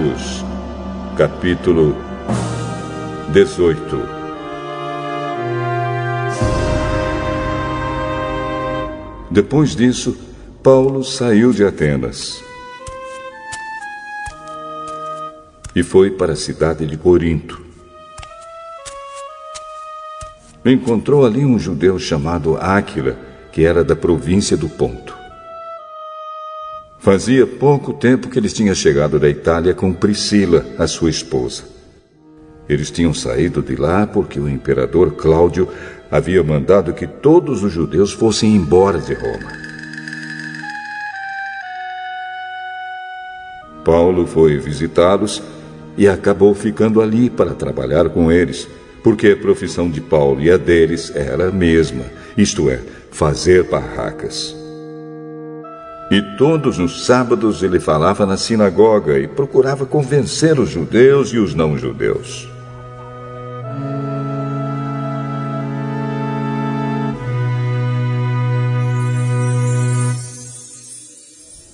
Atos, capítulo 18. Depois disso, Paulo saiu de Atenas e foi para a cidade de Corinto. Encontrou ali um judeu chamado Áquila, que era da província do Ponto. Fazia pouco tempo que eles tinham chegado da Itália com Priscila, a sua esposa. Eles tinham saído de lá porque o imperador Cláudio havia mandado que todos os judeus fossem embora de Roma. Paulo foi visitá-los e acabou ficando ali para trabalhar com eles, porque a profissão de Paulo e a deles era a mesma, isto é, fazer barracas. E todos os sábados ele falava na sinagoga e procurava convencer os judeus e os não-judeus.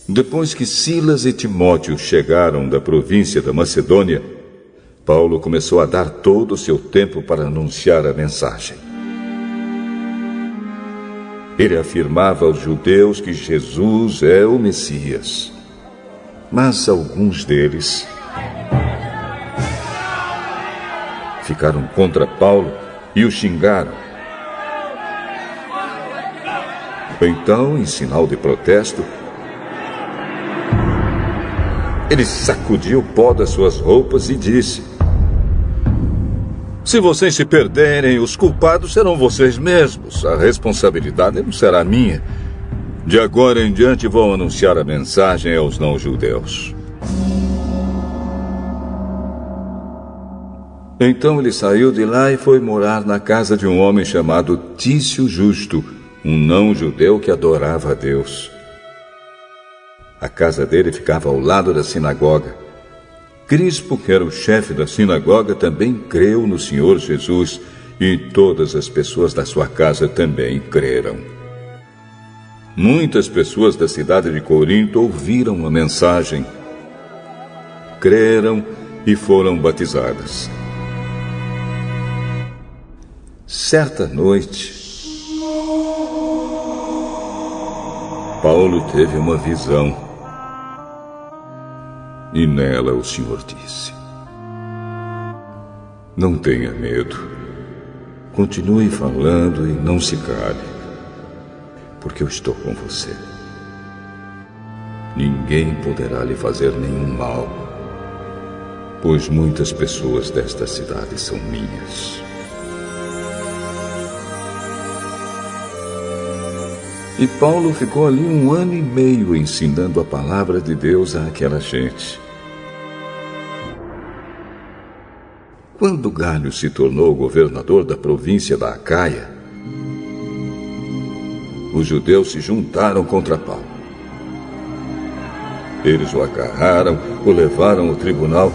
Depois que Silas e Timóteo chegaram da província da Macedônia, Paulo começou a dar todo o seu tempo para anunciar a mensagem. Ele afirmava aos judeus que Jesus é o Messias. Mas alguns deles ficaram contra Paulo e o xingaram. Então, em sinal de protesto, ele sacudiu o pó das suas roupas e disse: "Se vocês se perderem, os culpados serão vocês mesmos. A responsabilidade não será minha. De agora em diante vou anunciar a mensagem aos não-judeus." Então ele saiu de lá e foi morar na casa de um homem chamado Tício Justo, um não-judeu que adorava a Deus. A casa dele ficava ao lado da sinagoga. Crispo, que era o chefe da sinagoga, também creu no Senhor Jesus, e todas as pessoas da sua casa também creram. Muitas pessoas da cidade de Corinto ouviram a mensagem, creram e foram batizadas. Certa noite, Paulo teve uma visão. E nela o Senhor disse: "Não tenha medo. Continue falando e não se cale, porque eu estou com você. Ninguém poderá lhe fazer nenhum mal, pois muitas pessoas desta cidade são minhas." E Paulo ficou ali 1 ano e meio ensinando a palavra de Deus àquela gente. Quando Galho se tornou governador da província da Acaia, os judeus se juntaram contra Paulo. Eles o agarraram, o levaram ao tribunal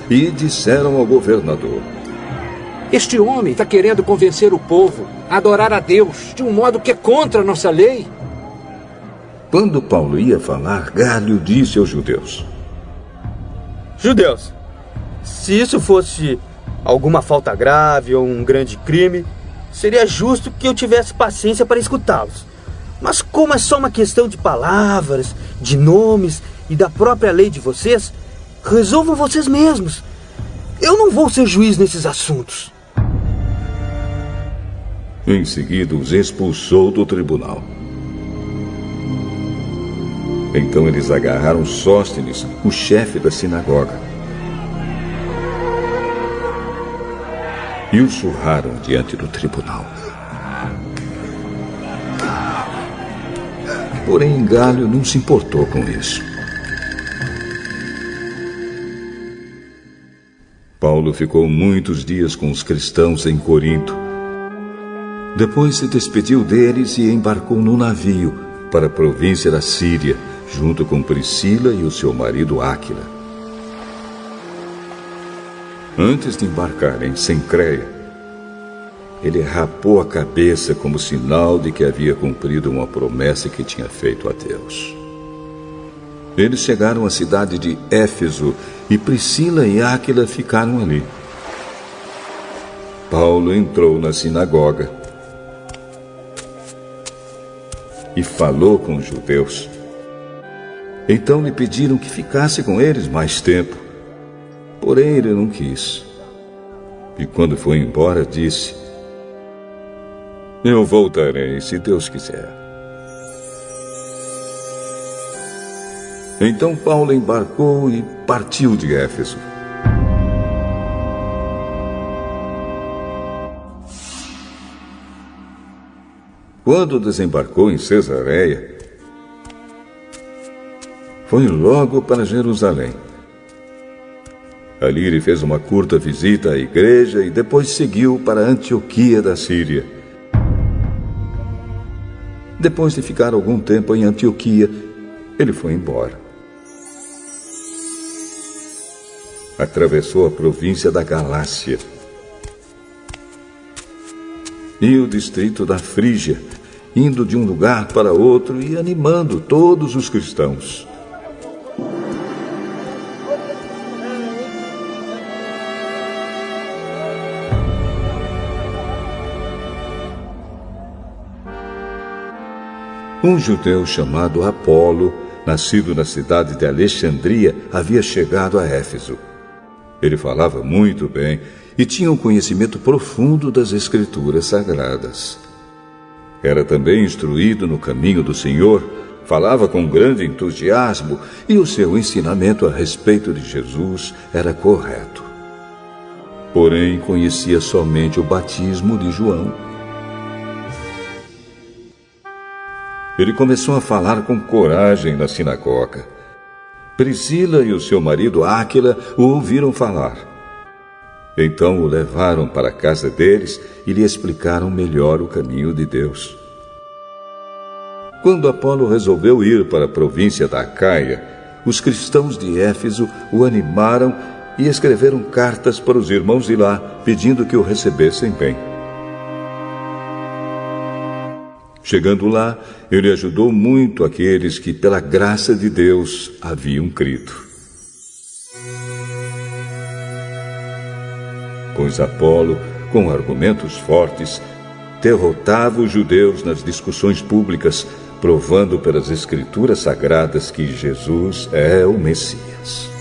e disseram ao governador: "Este homem está querendo convencer o povo a adorar a Deus de um modo que é contra a nossa lei." Quando Paulo ia falar, Galho disse aos judeus: "Judeus, se isso fosse alguma falta grave ou um grande crime, seria justo que eu tivesse paciência para escutá-los. Mas como é só uma questão de palavras, de nomes e da própria lei de vocês, resolvam vocês mesmos. Eu não vou ser juiz nesses assuntos." Em seguida, os expulsou do tribunal. Então eles agarraram Sóstenes, o chefe da sinagoga, e o surraram diante do tribunal. Porém, Galho não se importou com isso. Paulo ficou muitos dias com os cristãos em Corinto. Depois se despediu deles e embarcou num navio para a província da Síria, junto com Priscila e o seu marido Áquila. Antes de embarcar em Cencreia, ele rapou a cabeça como sinal de que havia cumprido uma promessa que tinha feito a Deus. Eles chegaram à cidade de Éfeso e Priscila e Áquila ficaram ali. Paulo entrou na sinagoga e falou com os judeus. Então lhe pediram que ficasse com eles mais tempo. Porém, ele não quis. E quando foi embora, disse: eu voltarei, se Deus quiser. Então Paulo embarcou e partiu de Éfeso. Quando desembarcou em Cesareia, foi logo para Jerusalém. Ali ele fez uma curta visita à igreja e depois seguiu para Antioquia da Síria. Depois de ficar algum tempo em Antioquia, ele foi embora. Atravessou a província da Galácia e o distrito da Frígia, indo de um lugar para outro e animando todos os cristãos. Um judeu chamado Apolo, nascido na cidade de Alexandria, havia chegado a Éfeso. Ele falava muito bem e tinha um conhecimento profundo das Escrituras Sagradas. Era também instruído no caminho do Senhor, falava com grande entusiasmo e o seu ensinamento a respeito de Jesus era correto. Porém, conhecia somente o batismo de João. Ele começou a falar com coragem na sinagoga. Priscila e o seu marido Áquila o ouviram falar. Então o levaram para a casa deles e lhe explicaram melhor o caminho de Deus. Quando Apolo resolveu ir para a província da Acaia, os cristãos de Éfeso o animaram e escreveram cartas para os irmãos de lá, pedindo que o recebessem bem. Chegando lá, ele ajudou muito aqueles que, pela graça de Deus, haviam crido. Pois Apolo, com argumentos fortes, derrotava os judeus nas discussões públicas, provando pelas Escrituras Sagradas que Jesus é o Messias.